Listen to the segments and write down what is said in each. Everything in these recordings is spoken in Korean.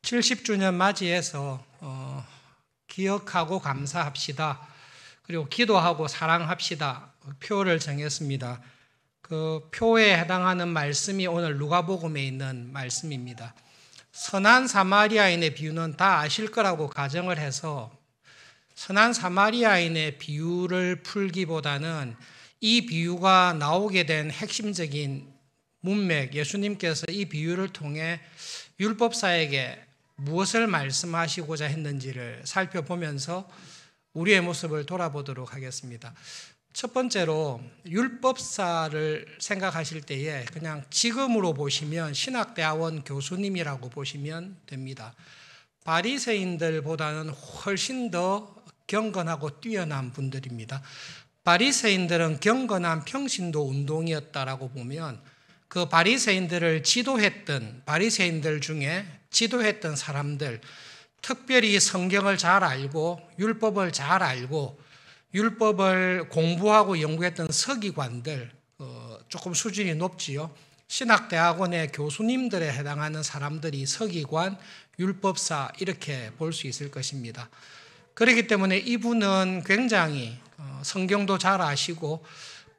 70주년 맞이해서 기억하고 감사합시다. 그리고 기도하고 사랑합시다. 표를 정했습니다. 그 표에 해당하는 말씀이 오늘 누가복음에 있는 말씀입니다. 선한 사마리아인의 비유는 다 아실 거라고 가정을 해서 선한 사마리아인의 비유를 풀기보다는 이 비유가 나오게 된 핵심적인 문맥, 예수님께서 이 비유를 통해 율법사에게 무엇을 말씀하시고자 했는지를 살펴보면서 우리의 모습을 돌아보도록 하겠습니다. 첫 번째로 율법사를 생각하실 때에 그냥 지금으로 보시면 신학대학원 교수님이라고 보시면 됩니다. 바리새인들보다는 훨씬 더 경건하고 뛰어난 분들입니다. 바리새인들은 경건한 평신도 운동이었다라고 보면 그 바리새인들을 지도했던 바리새인들 중에 지도했던 사람들, 특별히 성경을 잘 알고 율법을 잘 알고 율법을 공부하고 연구했던 서기관들, 조금 수준이 높지요. 신학대학원의 교수님들에 해당하는 사람들이 서기관, 율법사 이렇게 볼 수 있을 것입니다. 그렇기 때문에 이분은 굉장히 성경도 잘 아시고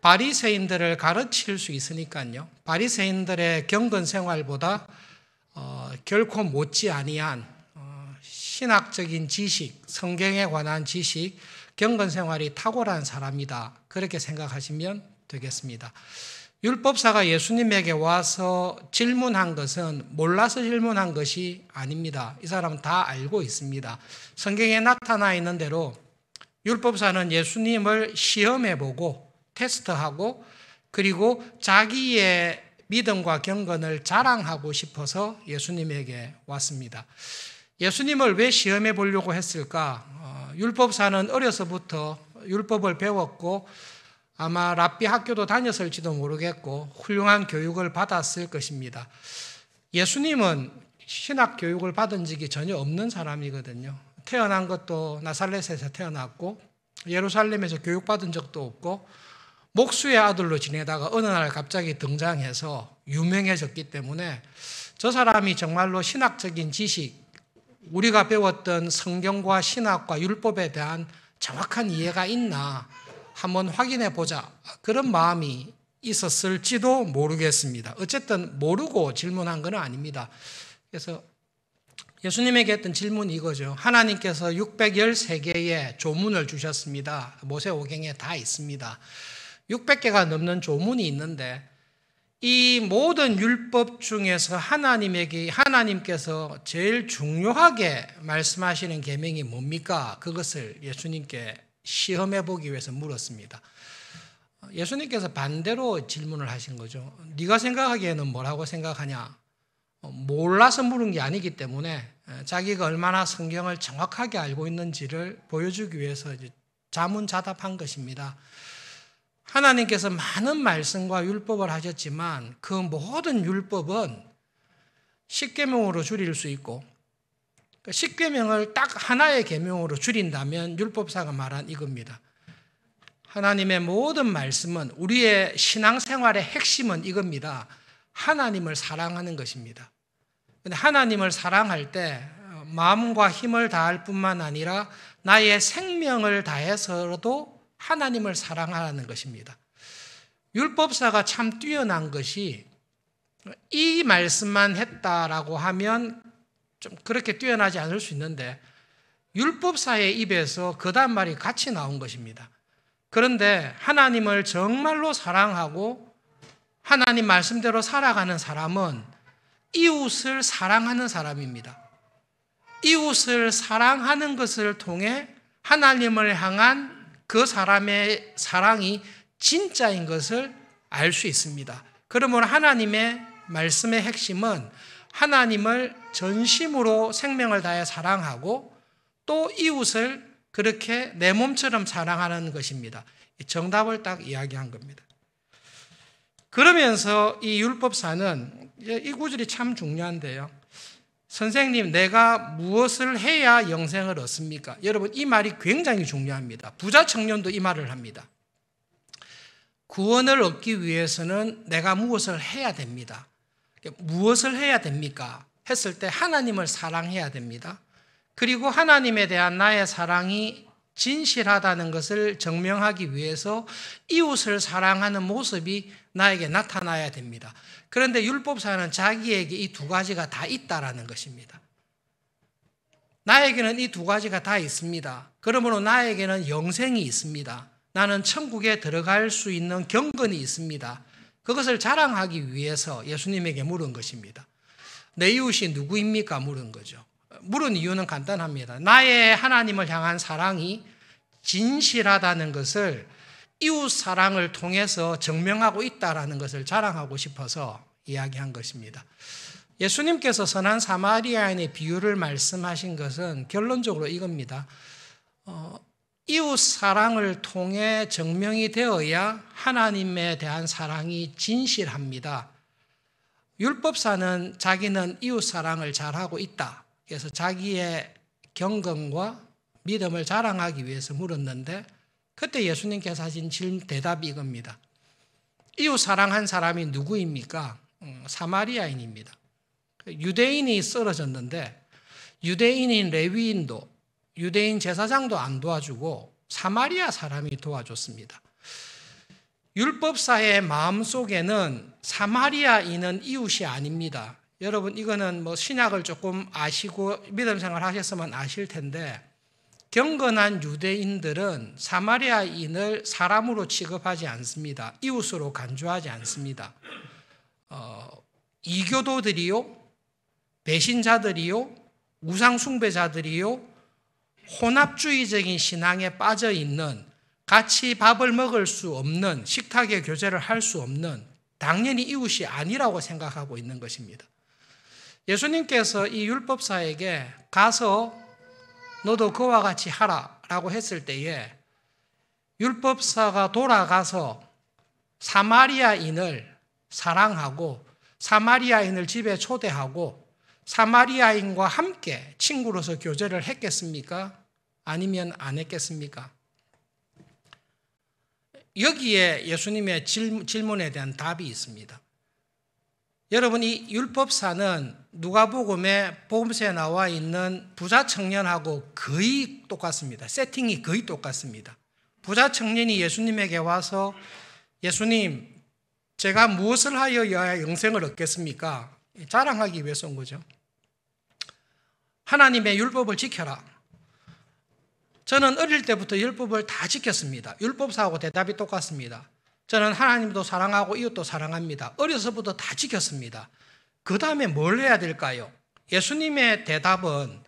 바리새인들을 가르칠 수 있으니까요. 바리새인들의 경건 생활보다 결코 못지 아니한 신학적인 지식, 성경에 관한 지식, 경건 생활이 탁월한 사람이다. 그렇게 생각하시면 되겠습니다. 율법사가 예수님에게 와서 질문한 것은 몰라서 질문한 것이 아닙니다. 이 사람은 다 알고 있습니다. 성경에 나타나 있는 대로 율법사는 예수님을 시험해보고 테스트하고 그리고 자기의 믿음과 경건을 자랑하고 싶어서 예수님에게 왔습니다. 예수님을 왜 시험해 보려고 했을까? 율법사는 어려서부터 율법을 배웠고 아마 랍비 학교도 다녔을지도 모르겠고 훌륭한 교육을 받았을 것입니다. 예수님은 신학 교육을 받은 적이 전혀 없는 사람이거든요. 태어난 것도 나사렛에서 태어났고 예루살렘에서 교육받은 적도 없고 목수의 아들로 지내다가 어느 날 갑자기 등장해서 유명해졌기 때문에 저 사람이 정말로 신학적인 지식, 우리가 배웠던 성경과 신학과 율법에 대한 정확한 이해가 있나 한번 확인해 보자. 그런 마음이 있었을지도 모르겠습니다. 어쨌든 모르고 질문한 건 아닙니다. 그래서 예수님에게 했던 질문이 이거죠. 하나님께서 613개의 조문을 주셨습니다. 모세오경에 다 있습니다. 600개가 넘는 조문이 있는데 이 모든 율법 중에서 하나님께서 제일 중요하게 말씀하시는 계명이 뭡니까? 그것을 예수님께 시험해 보기 위해서 물었습니다. 예수님께서 반대로 질문을 하신 거죠. 네가 생각하기에는 뭐라고 생각하냐? 몰라서 물은 게 아니기 때문에 자기가 얼마나 성경을 정확하게 알고 있는지를 보여주기 위해서 자문자답한 것입니다. 하나님께서 많은 말씀과 율법을 하셨지만 그 모든 율법은 10계명으로 줄일 수 있고 10계명을 딱 하나의 계명으로 줄인다면 율법사가 말한 이겁니다. 하나님의 모든 말씀은 우리의 신앙생활의 핵심은 이겁니다. 하나님을 사랑하는 것입니다. 근데 하나님을 사랑할 때 마음과 힘을 다할 뿐만 아니라 나의 생명을 다해서도 하나님을 사랑하라는 것입니다. 율법사가 참 뛰어난 것이 이 말씀만 했다라고 하면 좀 그렇게 뛰어나지 않을 수 있는데 율법사의 입에서 그다음 말이 같이 나온 것입니다. 그런데 하나님을 정말로 사랑하고 하나님 말씀대로 살아가는 사람은 이웃을 사랑하는 사람입니다. 이웃을 사랑하는 것을 통해 하나님을 향한 그 사람의 사랑이 진짜인 것을 알 수 있습니다. 그러므로 하나님의 말씀의 핵심은 하나님을 전심으로 생명을 다해 사랑하고 또 이웃을 그렇게 내 몸처럼 사랑하는 것입니다. 정답을 딱 이야기한 겁니다. 그러면서 이 율법사는 이 구절이 참 중요한데요. 선생님, 내가 무엇을 해야 영생을 얻습니까? 여러분, 이 말이 굉장히 중요합니다. 부자 청년도 이 말을 합니다. 구원을 얻기 위해서는 내가 무엇을 해야 됩니다. 무엇을 해야 됩니까? 했을 때 하나님을 사랑해야 됩니다. 그리고 하나님에 대한 나의 사랑이 진실하다는 것을 증명하기 위해서 이웃을 사랑하는 모습이 나에게 나타나야 됩니다. 그런데 율법사는 자기에게 이 두 가지가 다 있다라는 것입니다. 나에게는 이 두 가지가 다 있습니다. 그러므로 나에게는 영생이 있습니다. 나는 천국에 들어갈 수 있는 경건이 있습니다. 그것을 자랑하기 위해서 예수님에게 물은 것입니다. 내 이웃이 누구입니까? 물은 거죠. 물은 이유는 간단합니다. 나의 하나님을 향한 사랑이 진실하다는 것을 이웃 사랑을 통해서 증명하고 있다는 것을 자랑하고 싶어서 이야기한 것입니다. 예수님께서 선한 사마리아인의 비유를 말씀하신 것은 결론적으로 이겁니다. 이웃 사랑을 통해 증명이 되어야 하나님에 대한 사랑이 진실합니다. 율법사는 자기는 이웃 사랑을 잘하고 있다. 그래서 자기의 경건과 믿음을 자랑하기 위해서 물었는데 그때 예수님께서 하신 대답이 이겁니다. 이웃 사랑한 사람이 누구입니까? 사마리아인입니다. 유대인이 쓰러졌는데 유대인인 레위인도 유대인 제사장도 안 도와주고 사마리아 사람이 도와줬습니다. 율법사의 마음속에는 사마리아인은 이웃이 아닙니다. 여러분 이거는 신약을 조금 아시고 믿음 생활 하셨으면 아실 텐데 경건한 유대인들은 사마리아인을 사람으로 취급하지 않습니다. 이웃으로 간주하지 않습니다. 이교도들이요, 배신자들이요, 우상숭배자들이요, 혼합주의적인 신앙에 빠져 있는 같이 밥을 먹을 수 없는 식탁의 교제를 할 수 없는 당연히 이웃이 아니라고 생각하고 있는 것입니다. 예수님께서 이 율법사에게 가서 너도 그와 같이 하라라고 했을 때에 율법사가 돌아가서 사마리아인을 사랑하고 사마리아인을 집에 초대하고 사마리아인과 함께 친구로서 교제를 했겠습니까? 아니면 안 했겠습니까? 여기에 예수님의 질문에 대한 답이 있습니다. 여러분 이 율법사는 누가복음에 복음서에 나와 있는 부자 청년하고 거의 똑같습니다. 세팅이 거의 똑같습니다. 부자 청년이 예수님에게 와서 예수님 제가 무엇을 하여야 영생을 얻겠습니까? 자랑하기 위해서 온 거죠. 하나님의 율법을 지켜라. 저는 어릴 때부터 율법을 다 지켰습니다. 율법사하고 대답이 똑같습니다. 저는 하나님도 사랑하고 이웃도 사랑합니다. 어려서부터 다 지켰습니다. 그 다음에 뭘 해야 될까요? 예수님의 대답은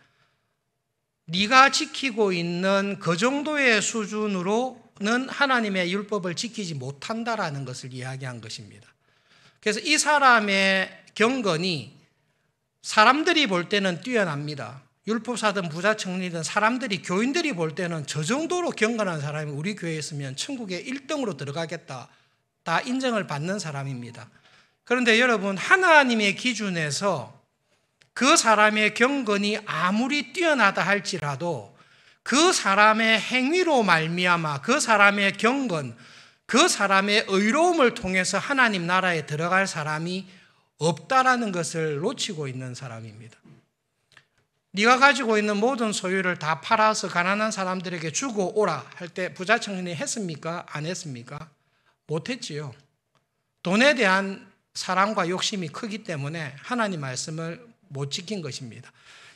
네가 지키고 있는 그 정도의 수준으로는 하나님의 율법을 지키지 못한다라는 것을 이야기한 것입니다. 그래서 이 사람의 경건이 사람들이 볼 때는 뛰어납니다. 율법사든 부자 청년이든 사람들이 교인들이 볼 때는 저 정도로 경건한 사람이 우리 교회에 있으면 천국에 1등으로 들어가겠다. 다 인정을 받는 사람입니다. 그런데 여러분 하나님의 기준에서 그 사람의 경건이 아무리 뛰어나다 할지라도 그 사람의 행위로 말미암아 그 사람의 경건, 그 사람의 의로움을 통해서 하나님 나라에 들어갈 사람이 없다라는 것을 놓치고 있는 사람입니다. 네가 가지고 있는 모든 소유를 다 팔아서 가난한 사람들에게 주고 오라 할 때 부자 청년이 했습니까? 안 했습니까? 못했지요. 돈에 대한 사랑과 욕심이 크기 때문에 하나님 말씀을 못 지킨 것입니다.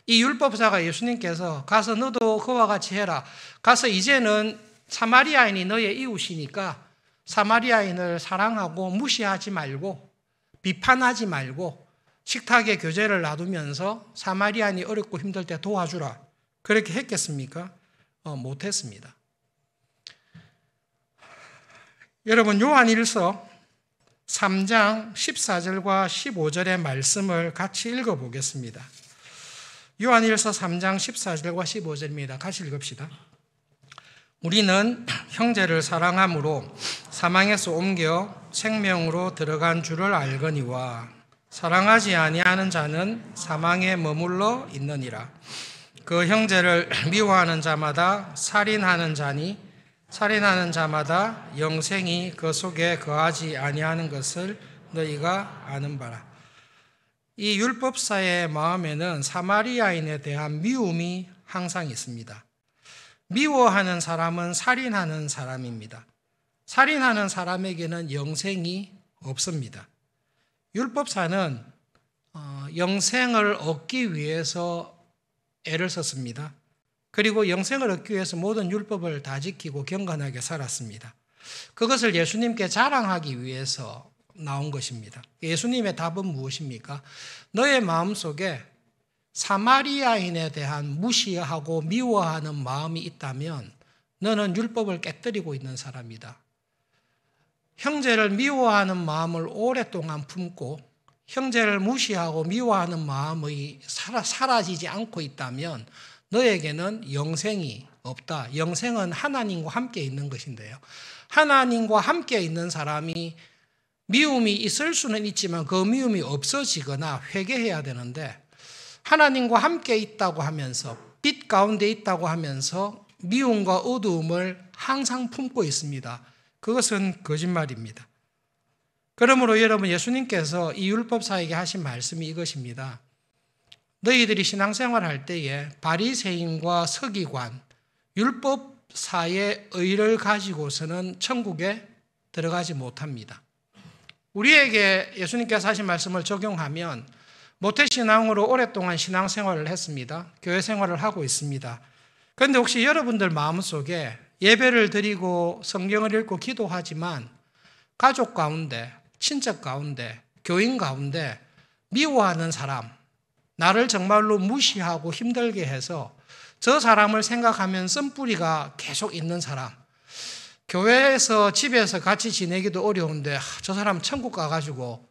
이 율법사가 예수님께서 가서 너도 그와 같이 해라. 가서 이제는 사마리아인이 너의 이웃이니까 사마리아인을 사랑하고 무시하지 말고 비판하지 말고 식탁에 교제를 놔두면서 사마리아인이 어렵고 힘들 때 도와주라. 그렇게 했겠습니까? 못했습니다. 여러분 요한일서 3장 14절과 15절의 말씀을 같이 읽어보겠습니다. 요한일서 3장 14절과 15절입니다. 같이 읽읍시다. 우리는 형제를 사랑함으로 사망에서 옮겨 생명으로 들어간 줄을 알거니와 사랑하지 아니하는 자는 사망에 머물러 있느니라. 그 형제를 미워하는 자마다 살인하는 자니 살인하는 자마다 영생이 그 속에 거하지 아니하는 것을 너희가 아는 바라. 이 율법사의 마음에는 사마리아인에 대한 미움이 항상 있습니다. 미워하는 사람은 살인하는 사람입니다. 살인하는 사람에게는 영생이 없습니다. 율법사는 영생을 얻기 위해서 애를 썼습니다. 그리고 영생을 얻기 위해서 모든 율법을 다 지키고 경건하게 살았습니다. 그것을 예수님께 자랑하기 위해서 나온 것입니다. 예수님의 답은 무엇입니까? 너의 마음속에 사마리아인에 대한 무시하고 미워하는 마음이 있다면 너는 율법을 깨뜨리고 있는 사람이다. 형제를 미워하는 마음을 오랫동안 품고 형제를 무시하고 미워하는 마음이 사라지지 않고 있다면 너에게는 영생이 없다. 영생은 하나님과 함께 있는 것인데요. 하나님과 함께 있는 사람이 미움이 있을 수는 있지만 그 미움이 없어지거나 회개해야 되는데 하나님과 함께 있다고 하면서 빛 가운데 있다고 하면서 미움과 어두움을 항상 품고 있습니다. 그것은 거짓말입니다. 그러므로 여러분, 예수님께서 이 율법사에게 하신 말씀이 이것입니다. 너희들이 신앙생활 할 때에 바리새인과 서기관, 율법사의 의를 가지고서는 천국에 들어가지 못합니다. 우리에게 예수님께서 하신 말씀을 적용하면 모태신앙으로 오랫동안 신앙생활을 했습니다. 교회 생활을 하고 있습니다. 그런데 혹시 여러분들 마음속에 예배를 드리고 성경을 읽고 기도하지만 가족 가운데, 친척 가운데, 교인 가운데 미워하는 사람, 나를 정말로 무시하고 힘들게 해서 저 사람을 생각하면 쓴뿌리가 계속 있는 사람, 교회에서 집에서 같이 지내기도 어려운데 저 사람 천국 가가지고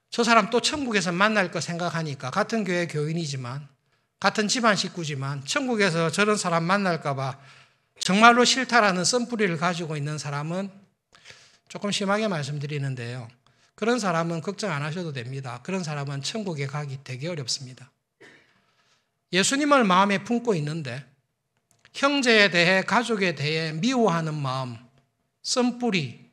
저 사람 또 천국에서 만날 거 생각하니까 같은 교회 교인이지만 같은 집안 식구지만 천국에서 저런 사람 만날까 봐 정말로 싫다라는 쓴뿌리를 가지고 있는 사람은 조금 심하게 말씀드리는데요. 그런 사람은 걱정 안 하셔도 됩니다. 그런 사람은 천국에 가기 되게 어렵습니다. 예수님을 마음에 품고 있는데 형제에 대해, 가족에 대해 미워하는 마음, 쓴뿌리,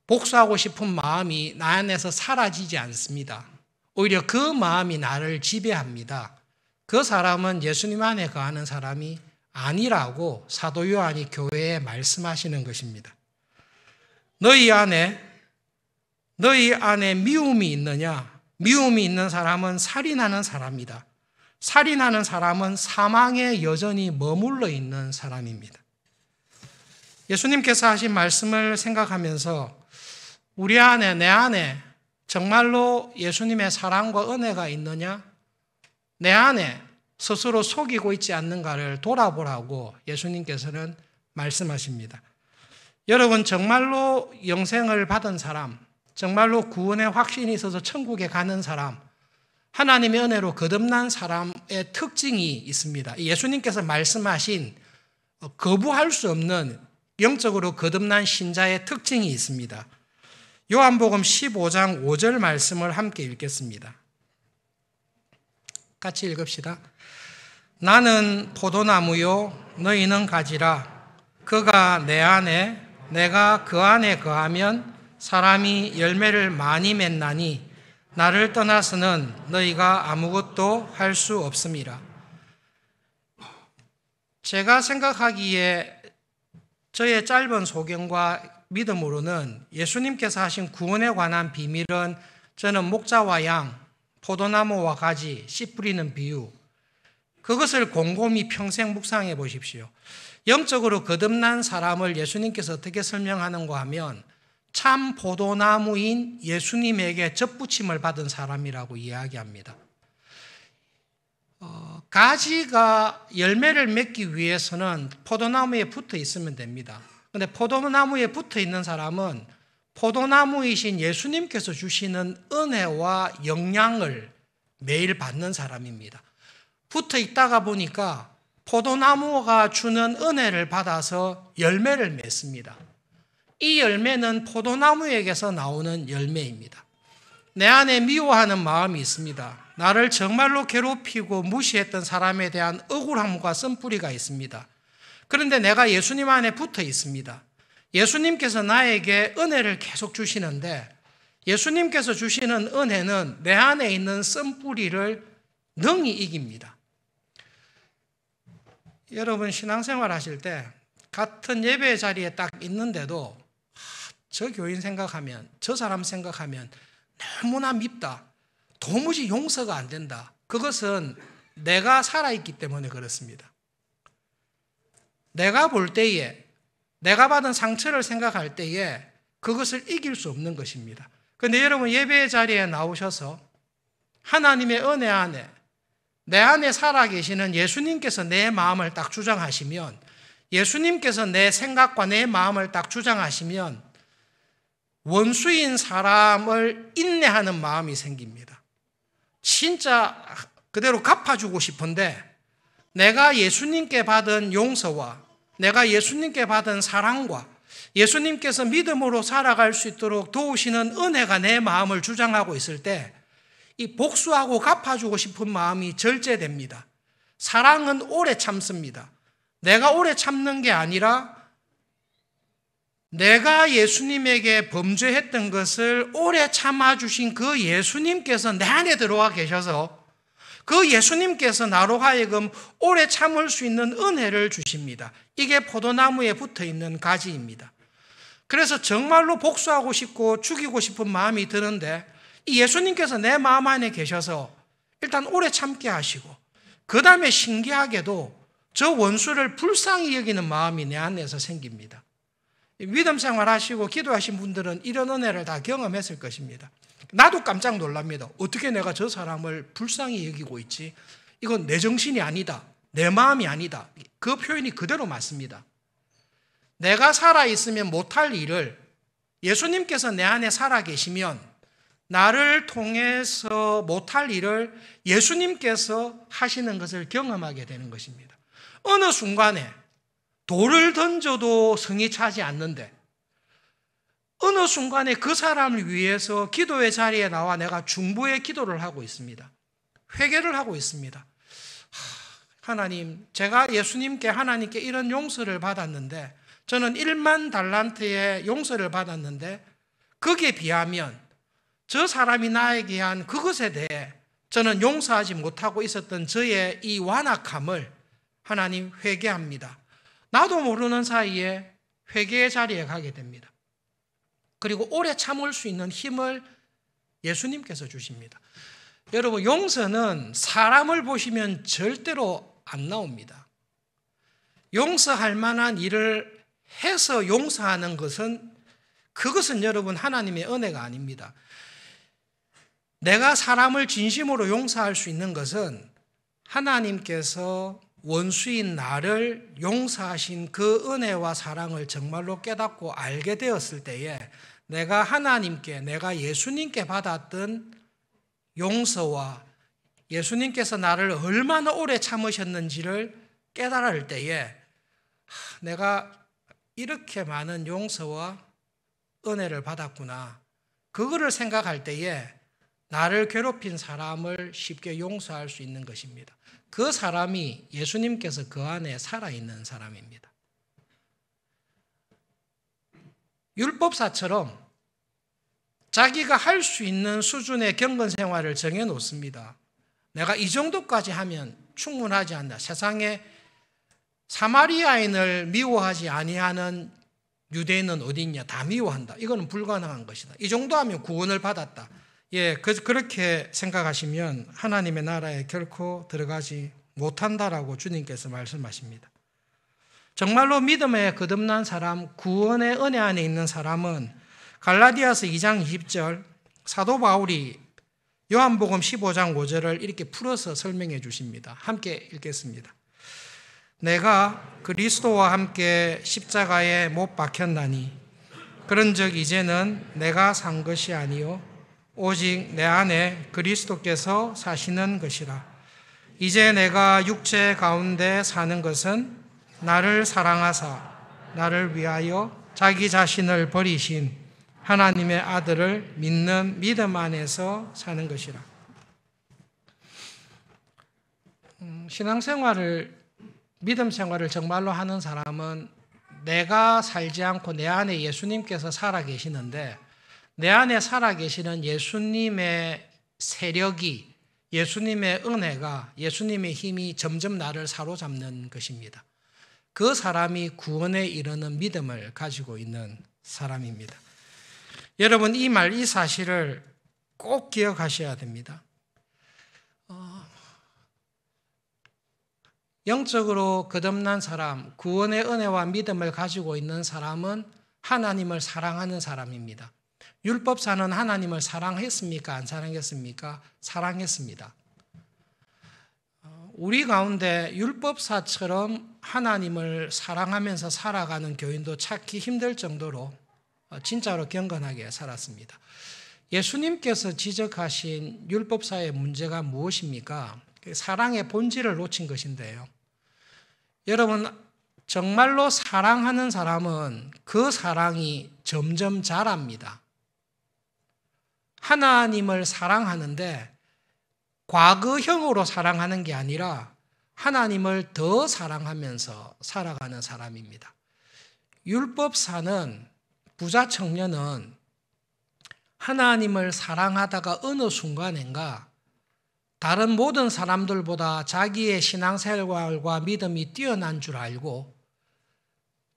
복수하고 싶은 마음이 나 안에서 사라지지 않습니다. 오히려 그 마음이 나를 지배합니다. 그 사람은 예수님 안에 거하는 사람이 아니라고 사도 요한이 교회에 말씀하시는 것입니다. 너희 안에 미움이 있느냐? 미움이 있는 사람은 살인하는 사람이다. 살인하는 사람은 사망에 여전히 머물러 있는 사람입니다. 예수님께서 하신 말씀을 생각하면서 우리 안에, 내 안에 정말로 예수님의 사랑과 은혜가 있느냐? 내 안에 스스로 속이고 있지 않는가를 돌아보라고 예수님께서는 말씀하십니다. 여러분, 정말로 영생을 받은 사람, 정말로 구원의 확신이 있어서 천국에 가는 사람, 하나님의 은혜로 거듭난 사람의 특징이 있습니다. 예수님께서 말씀하신 거부할 수 없는 영적으로 거듭난 신자의 특징이 있습니다. 요한복음 15장 5절 말씀을 함께 읽겠습니다. 같이 읽읍시다. 나는 포도나무요 너희는 가지라. 그가 내 안에 내가 그 안에 거하면 사람이 열매를 많이 맺나니 나를 떠나서는 너희가 아무것도 할 수 없음이라. 제가 생각하기에 저의 짧은 소견과 믿음으로는 예수님께서 하신 구원에 관한 비밀은 저는 목자와 양, 포도나무와 가지, 씨 뿌리는 비유, 그것을 곰곰이 평생 묵상해 보십시오. 영적으로 거듭난 사람을 예수님께서 어떻게 설명하는가 하면 참 포도나무인 예수님에게 접붙임을 받은 사람이라고 이야기합니다. 가지가 열매를 맺기 위해서는 포도나무에 붙어 있으면 됩니다. 그런데 포도나무에 붙어 있는 사람은 포도나무이신 예수님께서 주시는 은혜와 영향을 매일 받는 사람입니다. 붙어 있다가 보니까 포도나무가 주는 은혜를 받아서 열매를 맺습니다. 이 열매는 포도나무에게서 나오는 열매입니다. 내 안에 미워하는 마음이 있습니다. 나를 정말로 괴롭히고 무시했던 사람에 대한 억울함과 쓴뿌리가 있습니다. 그런데 내가 예수님 안에 붙어 있습니다. 예수님께서 나에게 은혜를 계속 주시는데 예수님께서 주시는 은혜는 내 안에 있는 쓴뿌리를 능히 이깁니다. 여러분 신앙생활 하실 때 같은 예배 자리에 딱 있는데도 저 교인 생각하면, 저 사람 생각하면 너무나 밉다, 도무지 용서가 안 된다. 그것은 내가 살아있기 때문에 그렇습니다. 내가 볼 때에, 내가 받은 상처를 생각할 때에 그것을 이길 수 없는 것입니다. 그런데 여러분 예배 자리에 나오셔서 하나님의 은혜 안에 내 안에 살아계시는 예수님께서 내 마음을 딱 주장하시면, 예수님께서 내 생각과 내 마음을 딱 주장하시면 원수인 사람을 인내하는 마음이 생깁니다. 진짜 그대로 갚아주고 싶은데 내가 예수님께 받은 용서와 내가 예수님께 받은 사랑과 예수님께서 믿음으로 살아갈 수 있도록 도우시는 은혜가 내 마음을 주장하고 있을 때 이 복수하고 갚아주고 싶은 마음이 절제됩니다. 사랑은 오래 참습니다. 내가 오래 참는 게 아니라 내가 예수님에게 범죄했던 것을 오래 참아주신 그 예수님께서 내 안에 들어와 계셔서 그 예수님께서 나로 하여금 오래 참을 수 있는 은혜를 주십니다. 이게 포도나무에 붙어있는 가지입니다. 그래서 정말로 복수하고 싶고 죽이고 싶은 마음이 드는데 이 예수님께서 내 마음 안에 계셔서 일단 오래 참게 하시고 그 다음에 신기하게도 저 원수를 불쌍히 여기는 마음이 내 안에서 생깁니다. 믿음 생활 하시고 기도하신 분들은 이런 은혜를 다 경험했을 것입니다. 나도 깜짝 놀랍니다. 어떻게 내가 저 사람을 불쌍히 여기고 있지? 이건 내 정신이 아니다. 내 마음이 아니다. 그 표현이 그대로 맞습니다. 내가 살아있으면 못할 일을 예수님께서 내 안에 살아계시면 나를 통해서 못할 일을 예수님께서 하시는 것을 경험하게 되는 것입니다. 어느 순간에 돌을 던져도 성이 차지 않는데 어느 순간에 그 사람을 위해서 기도의 자리에 나와 내가 중보의 기도를 하고 있습니다. 회개를 하고 있습니다. 하나님, 제가 예수님께 하나님께 이런 용서를 받았는데 저는 1만 달란트의 용서를 받았는데 거기에 비하면 저 사람이 나에게 한 그것에 대해 저는 용서하지 못하고 있었던 저의 이 완악함을 하나님 회개합니다. 나도 모르는 사이에 회개의 자리에 가게 됩니다. 그리고 오래 참을 수 있는 힘을 예수님께서 주십니다. 여러분, 용서는 사람을 보시면 절대로 안 나옵니다. 용서할 만한 일을 해서 용서하는 그것은 여러분 하나님의 은혜가 아닙니다. 내가 사람을 진심으로 용서할 수 있는 것은 하나님께서 원수인 나를 용서하신 그 은혜와 사랑을 정말로 깨닫고 알게 되었을 때에 내가 하나님께, 내가 예수님께 받았던 용서와 예수님께서 나를 얼마나 오래 참으셨는지를 깨달을 때에 내가 이렇게 많은 용서와 은혜를 받았구나. 그거를 생각할 때에 나를 괴롭힌 사람을 쉽게 용서할 수 있는 것입니다. 그 사람이 예수님께서 그 안에 살아있는 사람입니다. 율법사처럼 자기가 할 수 있는 수준의 경건 생활을 정해놓습니다. 내가 이 정도까지 하면 충분하지 않나. 세상에 사마리아인을 미워하지 아니하는 유대인은 어디 있냐? 다 미워한다. 이거는 불가능한 것이다. 이 정도 하면 구원을 받았다. 그렇게 생각하시면 하나님의 나라에 결코 들어가지 못한다라고 주님께서 말씀하십니다. 정말로 믿음에 거듭난 사람, 구원의 은혜 안에 있는 사람은 갈라디아서 2장 20절 사도 바울이 요한복음 15장 5절을 이렇게 풀어서 설명해 주십니다. 함께 읽겠습니다. 내가 그리스도와 함께 십자가에 못 박혔나니 그런즉 이제는 내가 산 것이 아니요 오직 내 안에 그리스도께서 사시는 것이라. 이제 내가 육체 가운데 사는 것은 나를 사랑하사 나를 위하여 자기 자신을 버리신 하나님의 아들을 믿는 믿음 안에서 사는 것이라. 신앙생활을, 믿음 생활을 정말로 하는 사람은 내가 살지 않고 내 안에 예수님께서 살아 계시는데 내 안에 살아계시는 예수님의 세력이, 예수님의 은혜가, 예수님의 힘이 점점 나를 사로잡는 것입니다. 그 사람이 구원에 이르는 믿음을 가지고 있는 사람입니다. 여러분, 이 말, 이 사실을 꼭 기억하셔야 됩니다. 영적으로 거듭난 사람, 구원의 은혜와 믿음을 가지고 있는 사람은 하나님을 사랑하는 사람입니다. 율법사는 하나님을 사랑했습니까? 안 사랑했습니까? 사랑했습니다. 우리 가운데 율법사처럼 하나님을 사랑하면서 살아가는 교인도 찾기 힘들 정도로 진짜로 경건하게 살았습니다. 예수님께서 지적하신 율법사의 문제가 무엇입니까? 사랑의 본질을 놓친 것인데요. 여러분, 정말로 사랑하는 사람은 그 사랑이 점점 자랍니다. 하나님을 사랑하는데 과거형으로 사랑하는 게 아니라 하나님을 더 사랑하면서 살아가는 사람입니다. 율법사는, 부자 청년은 하나님을 사랑하다가 어느 순간인가 다른 모든 사람들보다 자기의 신앙생활과 믿음이 뛰어난 줄 알고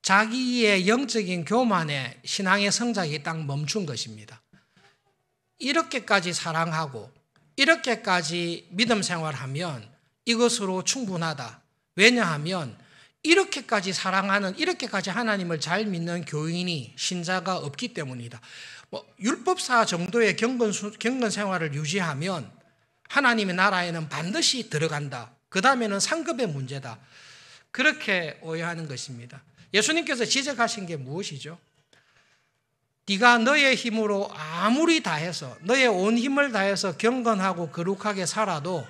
자기의 영적인 교만에 신앙의 성장이 딱 멈춘 것입니다. 이렇게까지 사랑하고 이렇게까지 믿음 생활하면 이것으로 충분하다. 왜냐하면 이렇게까지 사랑하는, 이렇게까지 하나님을 잘 믿는 교인이, 신자가 없기 때문이다. 율법사 정도의 경건 생활을 유지하면 하나님의 나라에는 반드시 들어간다. 그 다음에는 상급의 문제다. 그렇게 오해하는 것입니다. 예수님께서 지적하신 게 무엇이죠? 네가 너의 힘으로 아무리 다해서, 너의 온 힘을 다해서 경건하고 거룩하게 살아도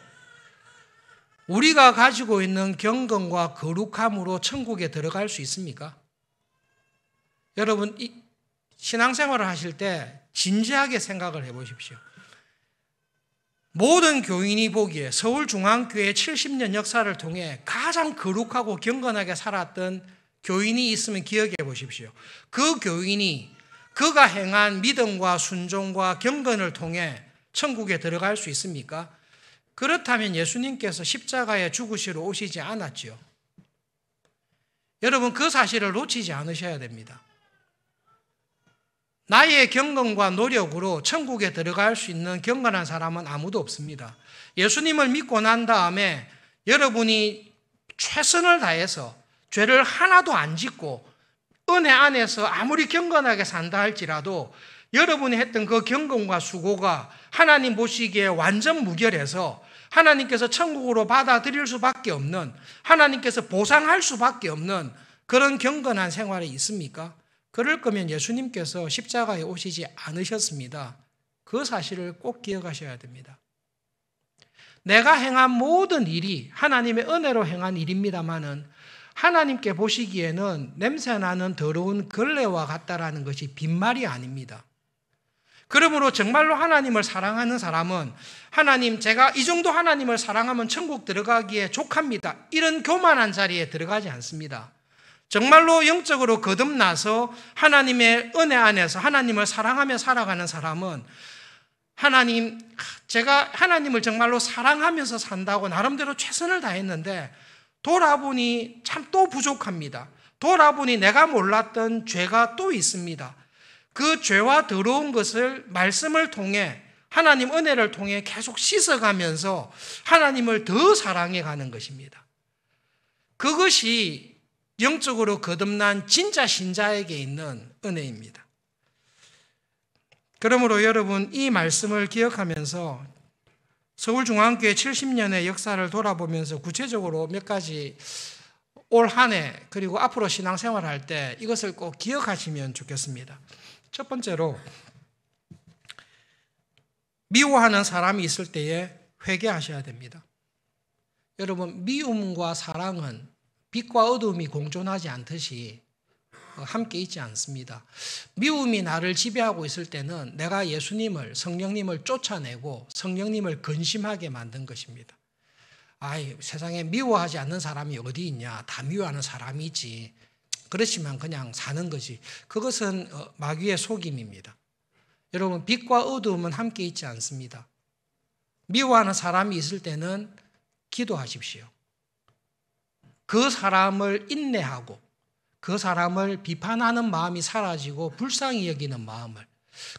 우리가 가지고 있는 경건과 거룩함으로 천국에 들어갈 수 있습니까? 여러분, 신앙생활을 하실 때 진지하게 생각을 해보십시오. 모든 교인이 보기에 서울중앙교회 70년 역사를 통해 가장 거룩하고 경건하게 살았던 교인이 있으면 기억해 보십시오. 그 교인이 그가 행한 믿음과 순종과 경건을 통해 천국에 들어갈 수 있습니까? 그렇다면 예수님께서 십자가에 죽으시러 오시지 않았지요. 여러분, 그 사실을 놓치지 않으셔야 됩니다. 나의 경건과 노력으로 천국에 들어갈 수 있는 경건한 사람은 아무도 없습니다. 예수님을 믿고 난 다음에 여러분이 최선을 다해서 죄를 하나도 안 짓고 은혜 안에서 아무리 경건하게 산다 할지라도 여러분이 했던 그 경건과 수고가 하나님 보시기에 완전 무결해서 하나님께서 천국으로 받아들일 수밖에 없는, 하나님께서 보상할 수밖에 없는 그런 경건한 생활이 있습니까? 그럴 거면 예수님께서 십자가에 오시지 않으셨습니다. 그 사실을 꼭 기억하셔야 됩니다. 내가 행한 모든 일이 하나님의 은혜로 행한 일입니다마는 하나님께 보시기에는 냄새나는 더러운 걸레와 같다라는 것이 빈말이 아닙니다. 그러므로 정말로 하나님을 사랑하는 사람은 하나님, 제가 이 정도 하나님을 사랑하면 천국 들어가기에 족합니다. 이런 교만한 자리에 들어가지 않습니다. 정말로 영적으로 거듭나서 하나님의 은혜 안에서 하나님을 사랑하며 살아가는 사람은 하나님, 제가 하나님을 정말로 사랑하면서 산다고 나름대로 최선을 다했는데 돌아보니 참 또 부족합니다. 돌아보니 내가 몰랐던 죄가 또 있습니다. 그 죄와 더러운 것을 말씀을 통해, 하나님 은혜를 통해 계속 씻어가면서 하나님을 더 사랑해가는 것입니다. 그것이 영적으로 거듭난 진짜 신자에게 있는 은혜입니다. 그러므로 여러분, 이 말씀을 기억하면서 서울중앙교회 70년의 역사를 돌아보면서 구체적으로 몇 가지 올 한 해 그리고 앞으로 신앙생활할 때 이것을 꼭 기억하시면 좋겠습니다. 첫 번째로, 미워하는 사람이 있을 때에 회개하셔야 됩니다. 여러분, 미움과 사랑은 빛과 어둠이 공존하지 않듯이 함께 있지 않습니다. 미움이 나를 지배하고 있을 때는 내가 예수님을, 성령님을 쫓아내고 성령님을 근심하게 만든 것입니다. 세상에 미워하지 않는 사람이 어디 있냐? 다 미워하는 사람이 있지. 그렇지만 그냥 사는 거지. 그것은 마귀의 속임입니다. 여러분, 빛과 어두움은 함께 있지 않습니다. 미워하는 사람이 있을 때는 기도하십시오. 그 사람을 인내하고 그 사람을 비판하는 마음이 사라지고 불쌍히 여기는 마음을,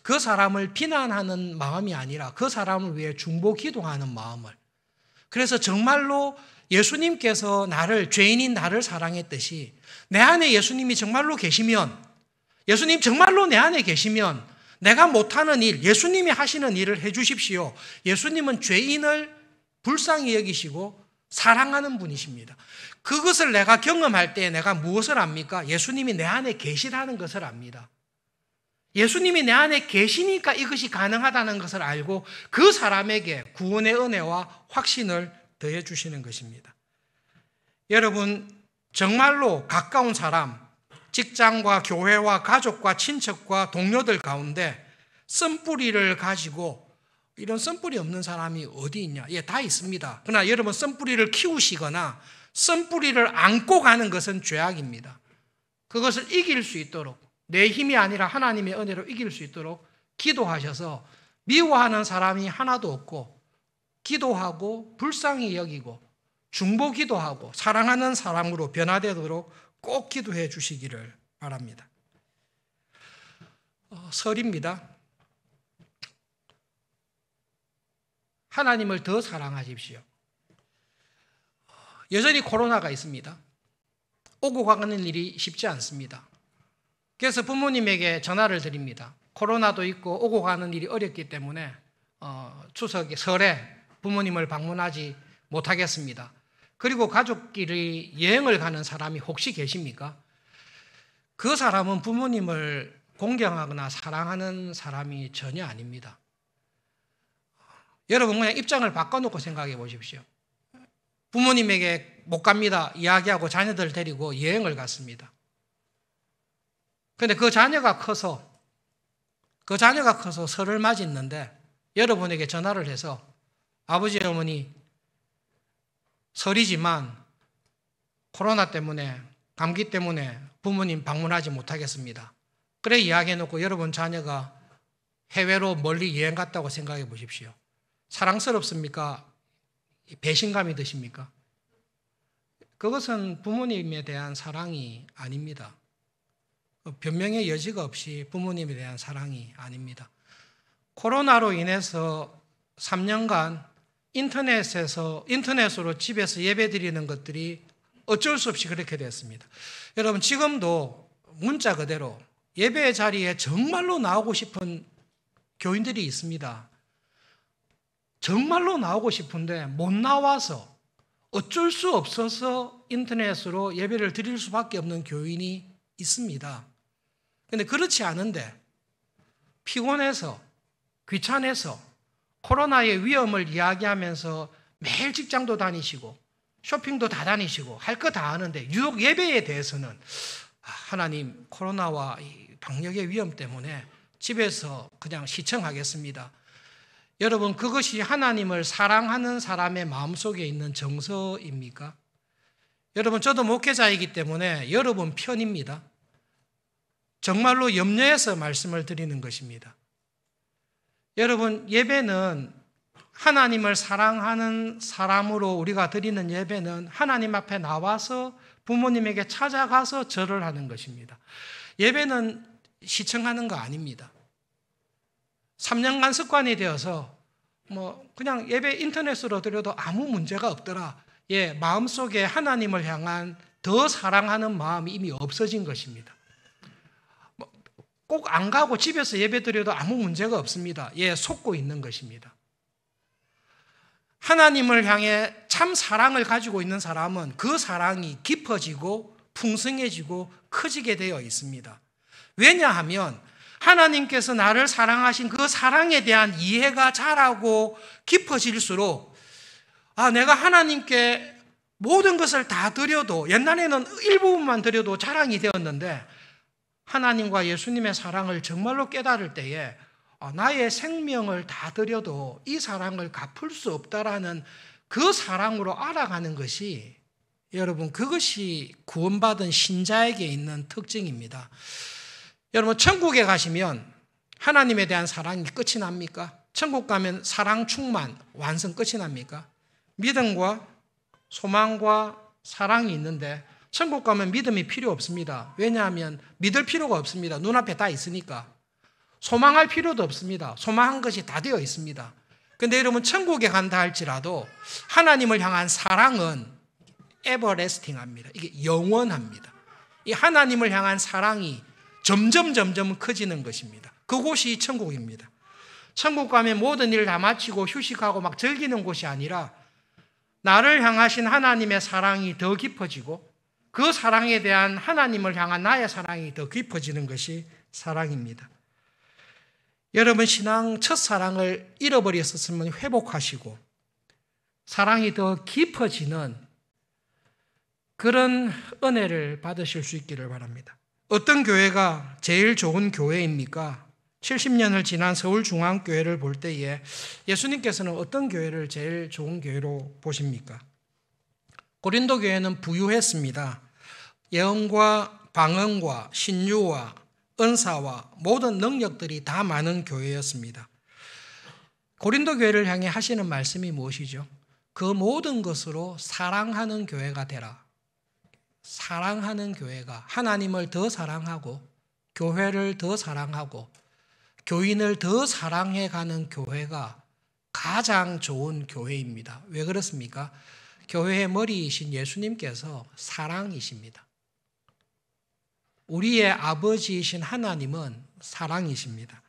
그 사람을 비난하는 마음이 아니라 그 사람을 위해 중보 기도하는 마음을, 그래서 정말로 예수님께서 죄인인 나를 사랑했듯이 내 안에 예수님이 정말로 계시면, 예수님 정말로 내 안에 계시면 내가 못하는 일, 예수님이 하시는 일을 해 주십시오. 예수님은 죄인을 불쌍히 여기시고 사랑하는 분이십니다. 그것을 내가 경험할 때 내가 무엇을 압니까? 예수님이 내 안에 계시다는 것을 압니다. 예수님이 내 안에 계시니까 이것이 가능하다는 것을 알고 그 사람에게 구원의 은혜와 확신을 더해 주시는 것입니다. 여러분, 정말로 가까운 사람, 직장과 교회와 가족과 친척과 동료들 가운데 쓴뿌리를 가지고, 이런 쓴뿌리 없는 사람이 어디 있냐? 예, 다 있습니다. 그러나 여러분, 쓴뿌리를 키우시거나 쓴뿌리를 안고 가는 것은 죄악입니다. 그것을 이길 수 있도록, 내 힘이 아니라 하나님의 은혜로 이길 수 있도록 기도하셔서 미워하는 사람이 하나도 없고 기도하고 불쌍히 여기고 중보 기도하고 사랑하는 사람으로 변화되도록 꼭 기도해 주시기를 바랍니다. 설입니다. 하나님을 더 사랑하십시오. 여전히 코로나가 있습니다. 오고 가는 일이 쉽지 않습니다. 그래서 부모님에게 전화를 드립니다. 코로나도 있고 오고 가는 일이 어렵기 때문에 추석에 설에 부모님을 방문하지 못하겠습니다. 그리고 가족끼리 여행을 가는 사람이 혹시 계십니까? 그 사람은 부모님을 공경하거나 사랑하는 사람이 전혀 아닙니다. 여러분, 그냥 입장을 바꿔놓고 생각해 보십시오. 부모님에게 못 갑니다 이야기하고 자녀들 데리고 여행을 갔습니다. 그런데 그 자녀가 커서 설을 맞이했는데 여러분에게 전화를 해서 아버지, 어머니, 설이지만 코로나 때문에, 감기 때문에 부모님 방문하지 못하겠습니다. 그래 이야기해놓고 여러분 자녀가 해외로 멀리 여행 갔다고 생각해 보십시오. 사랑스럽습니까? 배신감이 드십니까? 그것은 부모님에 대한 사랑이 아닙니다. 변명의 여지가 없이 부모님에 대한 사랑이 아닙니다. 코로나로 인해서 3년간 인터넷으로 집에서 예배 드리는 것들이 어쩔 수 없이 그렇게 됐습니다. 여러분, 지금도 문자 그대로 예배 자리에 정말로 나오고 싶은 교인들이 있습니다. 정말로 나오고 싶은데 못 나와서 어쩔 수 없어서 인터넷으로 예배를 드릴 수밖에 없는 교인이 있습니다. 그런데 그렇지 않은데 피곤해서, 귀찮아서, 코로나의 위험을 이야기하면서 매일 직장도 다니시고 쇼핑도 다 다니시고 할 거 다 하는데 유독 예배에 대해서는 하나님, 코로나와 이 방역의 위험 때문에 집에서 그냥 시청하겠습니다. 여러분, 그것이 하나님을 사랑하는 사람의 마음속에 있는 정서입니까? 여러분, 저도 목회자이기 때문에 여러분 편입니다. 정말로 염려해서 말씀을 드리는 것입니다. 여러분, 예배는 하나님을 사랑하는 사람으로 우리가 드리는 예배는 하나님 앞에 나와서 부모님에게 찾아가서 절을 하는 것입니다. 예배는 시청하는 거 아닙니다. 3년간 습관이 되어서 그냥 예배 인터넷으로 드려도 아무 문제가 없더라. 예, 마음속에 하나님을 향한 더 사랑하는 마음이 이미 없어진 것입니다. 꼭 안 가고 집에서 예배 드려도 아무 문제가 없습니다. 예, 속고 있는 것입니다. 하나님을 향해 참 사랑을 가지고 있는 사람은 그 사랑이 깊어지고 풍성해지고 커지게 되어 있습니다. 왜냐하면 하나님께서 나를 사랑하신 그 사랑에 대한 이해가 자라고 깊어질수록 내가 하나님께 모든 것을 다 드려도, 옛날에는 일부분만 드려도 자랑이 되었는데 하나님과 예수님의 사랑을 정말로 깨달을 때에 나의 생명을 다 드려도 이 사랑을 갚을 수 없다라는 그 사랑으로 알아가는 것이, 여러분, 그것이 구원받은 신자에게 있는 특징입니다. 여러분, 천국에 가시면 하나님에 대한 사랑이 끝이 납니까? 천국 가면 사랑 충만, 완성 끝이 납니까? 믿음과 소망과 사랑이 있는데 천국 가면 믿음이 필요 없습니다. 왜냐하면 믿을 필요가 없습니다. 눈앞에 다 있으니까. 소망할 필요도 없습니다. 소망한 것이 다 되어 있습니다. 그런데 여러분 천국에 간다 할지라도 하나님을 향한 사랑은 에버래스팅합니다. 이게 영원합니다. 이 하나님을 향한 사랑이 점점 커지는 것입니다. 그곳이 천국입니다. 천국 가면 모든 일 다 마치고 휴식하고 막 즐기는 곳이 아니라 나를 향하신 하나님의 사랑이 더 깊어지고 그 사랑에 대한 하나님을 향한 나의 사랑이 더 깊어지는 것이 사랑입니다. 여러분 신앙 첫사랑을 잃어버렸었으면 회복하시고 사랑이 더 깊어지는 그런 은혜를 받으실 수 있기를 바랍니다. 어떤 교회가 제일 좋은 교회입니까? 70년을 지난 서울중앙교회를 볼 때에 예수님께서는 어떤 교회를 제일 좋은 교회로 보십니까? 고린도 교회는 부유했습니다. 예언과 방언과 신유와 은사와 모든 능력들이 다 많은 교회였습니다. 고린도 교회를 향해 하시는 말씀이 무엇이죠? 그 모든 것으로 사랑하는 교회가 되라. 사랑하는 교회가 하나님을 더 사랑하고 교회를 더 사랑하고 교인을 더 사랑해가는 교회가 가장 좋은 교회입니다. 왜 그렇습니까? 교회의 머리이신 예수님께서 사랑이십니다. 우리의 아버지이신 하나님은 사랑이십니다.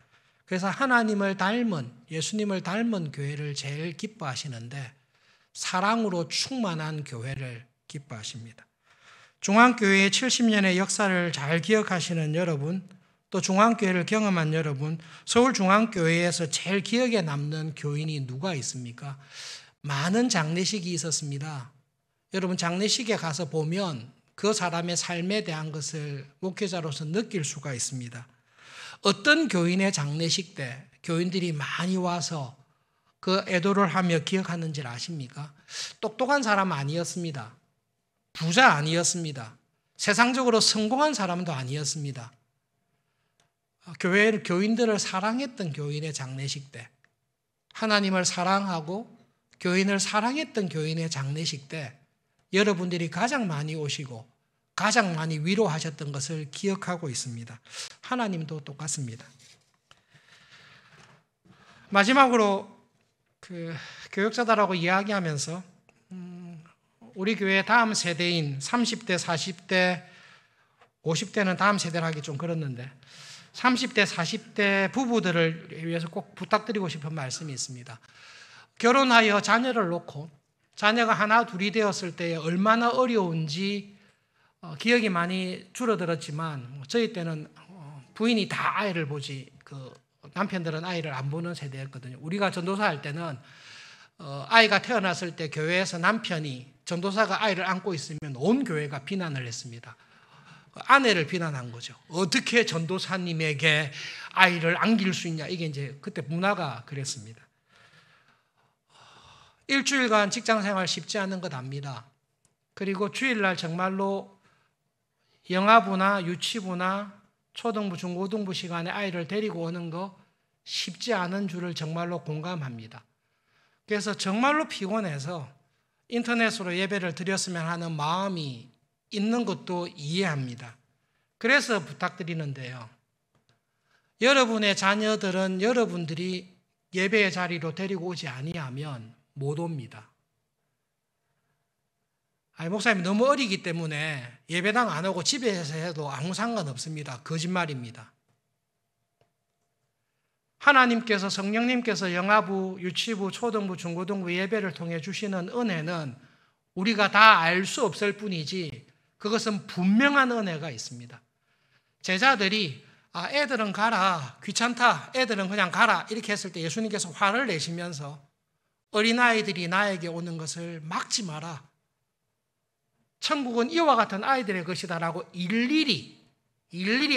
그래서 하나님을 닮은 예수님을 닮은 교회를 제일 기뻐하시는데 사랑으로 충만한 교회를 기뻐하십니다. 중앙교회의 70년의 역사를 잘 기억하시는 여러분, 또 중앙교회를 경험한 여러분, 서울중앙교회에서 제일 기억에 남는 교인이 누가 있습니까? 많은 장례식이 있었습니다. 여러분 장례식에 가서 보면 그 사람의 삶에 대한 것을 목회자로서 느낄 수가 있습니다. 어떤 교인의 장례식 때 교인들이 많이 와서 그 애도를 하며 기억하는지를 아십니까? 똑똑한 사람 아니었습니다. 부자 아니었습니다. 세상적으로 성공한 사람도 아니었습니다. 교인들을 사랑했던 교인의 장례식 때, 하나님을 사랑하고 교인을 사랑했던 교인의 장례식 때 여러분들이 가장 많이 오시고 가장 많이 위로하셨던 것을 기억하고 있습니다. 하나님도 똑같습니다. 마지막으로 교역자들하고 이야기하면서 우리 교회 다음 세대인 30대, 40대, 50대는 다음 세대를 하기 좀 그렇는데 30대, 40대 부부들을 위해서 꼭 부탁드리고 싶은 말씀이 있습니다. 결혼하여 자녀를 놓고 자녀가 하나 둘이 되었을 때 얼마나 어려운지 기억이 많이 줄어들었지만 저희 때는 부인이 다 아이를 보지 남편들은 아이를 안 보는 세대였거든요. 우리가 전도사 할 때는 아이가 태어났을 때 교회에서 남편이 전도사가 아이를 안고 있으면 온 교회가 비난을 했습니다. 아내를 비난한 거죠. 어떻게 전도사님에게 아이를 안길 수 있냐. 이게 이제 그때 문화가 그랬습니다. 일주일간 직장생활 쉽지 않은 것 압니다. 그리고 주일날 정말로 영아부나 유치부나 초등부, 중고등부 시간에 아이를 데리고 오는 거 쉽지 않은 줄을 정말로 공감합니다. 그래서 정말로 피곤해서 인터넷으로 예배를 드렸으면 하는 마음이 있는 것도 이해합니다. 그래서 부탁드리는데요. 여러분의 자녀들은 여러분들이 예배의 자리로 데리고 오지 아니하면 못 옵니다. 목사님 너무 어리기 때문에 예배당 안 오고 집에서 해도 아무 상관없습니다. 거짓말입니다. 하나님께서 성령님께서 영아부, 유치부, 초등부, 중고등부 예배를 통해 주시는 은혜는 우리가 다 알 수 없을 뿐이지 그것은 분명한 은혜가 있습니다. 제자들이 애들은 가라, 귀찮다, 애들은 그냥 가라 이렇게 했을 때 예수님께서 화를 내시면서 어린아이들이 나에게 오는 것을 막지 마라. 천국은 이와 같은 아이들의 것이다라고 일일이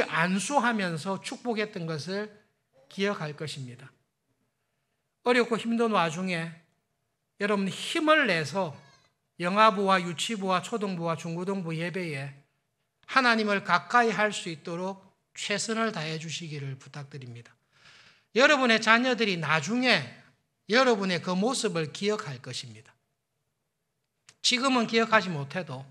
안수하면서 축복했던 것을 기억할 것입니다. 어렵고 힘든 와중에 여러분 힘을 내서 영아부와 유치부와 초등부와 중고등부 예배에 하나님을 가까이 할 수 있도록 최선을 다해 주시기를 부탁드립니다. 여러분의 자녀들이 나중에 여러분의 그 모습을 기억할 것입니다. 지금은 기억하지 못해도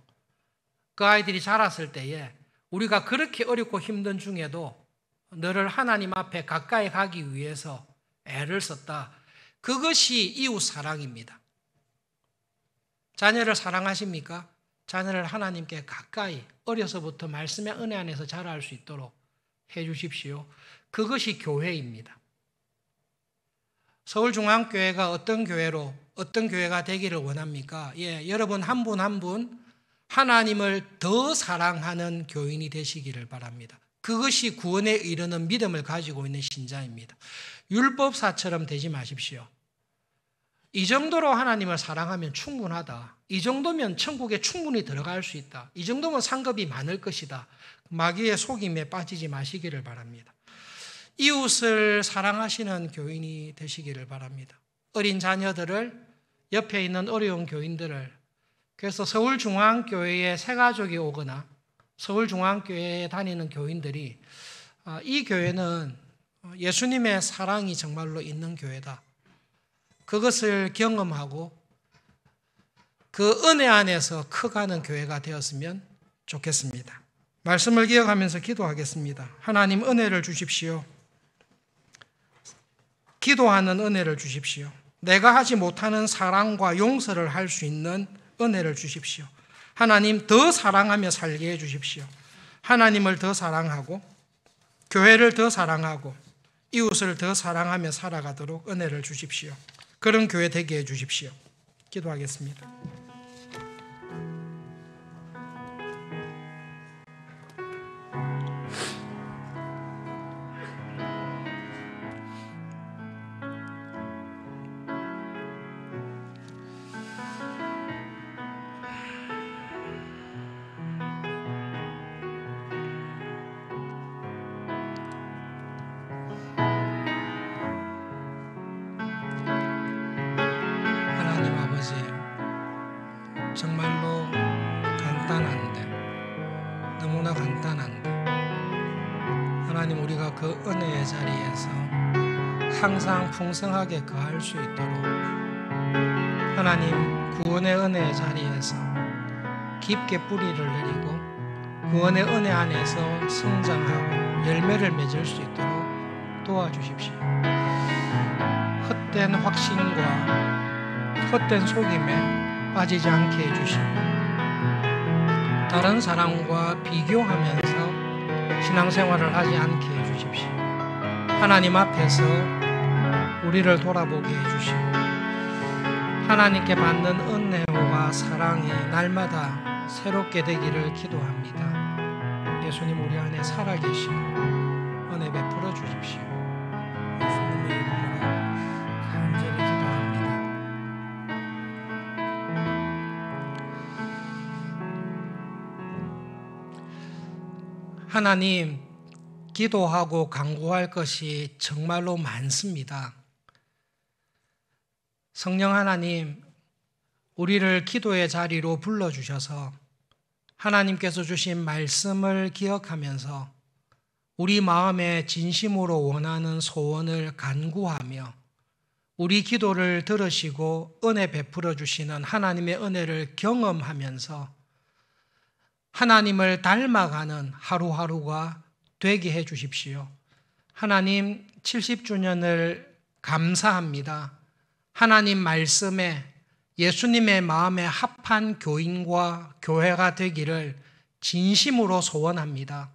그 아이들이 자랐을 때에 우리가 그렇게 어렵고 힘든 중에도 너를 하나님 앞에 가까이 가기 위해서 애를 썼다. 그것이 이웃 사랑입니다. 자녀를 사랑하십니까? 자녀를 하나님께 가까이 어려서부터 말씀의 은혜 안에서 자랄 수 있도록 해 주십시오. 그것이 교회입니다. 서울중앙교회가 어떤 교회가 되기를 원합니까? 여러분 한 분 한 분 하나님을 더 사랑하는 교인이 되시기를 바랍니다. 그것이 구원에 이르는 믿음을 가지고 있는 신자입니다. 율법사처럼 되지 마십시오. 이 정도로 하나님을 사랑하면 충분하다. 이 정도면 천국에 충분히 들어갈 수 있다. 이 정도면 상급이 많을 것이다. 마귀의 속임에 빠지지 마시기를 바랍니다. 이웃을 사랑하시는 교인이 되시기를 바랍니다. 어린 자녀들을, 옆에 있는 어려운 교인들을, 그래서 서울중앙교회에 새가족이 오거나 서울중앙교회에 다니는 교인들이 이 교회는 예수님의 사랑이 정말로 있는 교회다. 그것을 경험하고 그 은혜 안에서 커가는 교회가 되었으면 좋겠습니다. 말씀을 기억하면서 기도하겠습니다. 하나님 은혜를 주십시오. 기도하는 은혜를 주십시오. 내가 하지 못하는 사랑과 용서를 할 수 있는 은혜를 주십시오. 하나님 더 사랑하며 살게 해 주십시오. 하나님을 더 사랑하고 교회를 더 사랑하고 이웃을 더 사랑하며 살아가도록 은혜를 주십시오. 그런 교회 되게 해 주십시오. 기도하겠습니다. 정말로 간단한데, 너무나 간단한데 하나님 우리가 그 은혜의 자리에서 항상 풍성하게 거할 수 있도록 하나님 구원의 은혜의 자리에서 깊게 뿌리를 내리고 구원의 은혜 안에서 성장하고 열매를 맺을 수 있도록 도와주십시오. 헛된 확신과 헛된 속임에 빠지지 않게 해주시고 다른 사람과 비교하면서 신앙생활을 하지 않게 해주십시오. 하나님 앞에서 우리를 돌아보게 해주시고 하나님께 받는 은혜와 사랑이 날마다 새롭게 되기를 기도합니다. 예수님 우리 안에 살아계시고 은혜 베풀어 주십시오. 예수님의 이름으로 간절히 기도합니다. 하나님, 기도하고 간구할 것이 정말로 많습니다. 성령 하나님, 우리를 기도의 자리로 불러주셔서 하나님께서 주신 말씀을 기억하면서 우리 마음에 진심으로 원하는 소원을 간구하며 우리 기도를 들으시고 은혜 베풀어 주시는 하나님의 은혜를 경험하면서 하나님을 닮아가는 하루하루가 되게 해 주십시오. 하나님 70주년을 감사합니다. 하나님 말씀에 예수님의 마음에 합한 교인과 교회가 되기를 진심으로 소원합니다.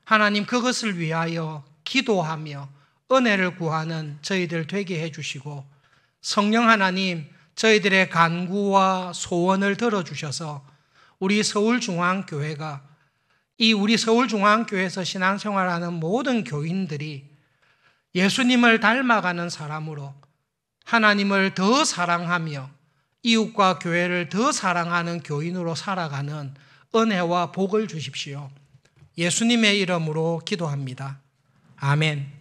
하나님 그것을 위하여 기도하며 은혜를 구하는 저희들 되게 해주시고 성령 하나님 저희들의 간구와 소원을 들어주셔서 우리 서울중앙교회가 우리 서울중앙교회에서 신앙생활하는 모든 교인들이 예수님을 닮아가는 사람으로 하나님을 더 사랑하며 이웃과 교회를 더 사랑하는 교인으로 살아가는 은혜와 복을 주십시오. 예수님의 이름으로 기도합니다. 아멘.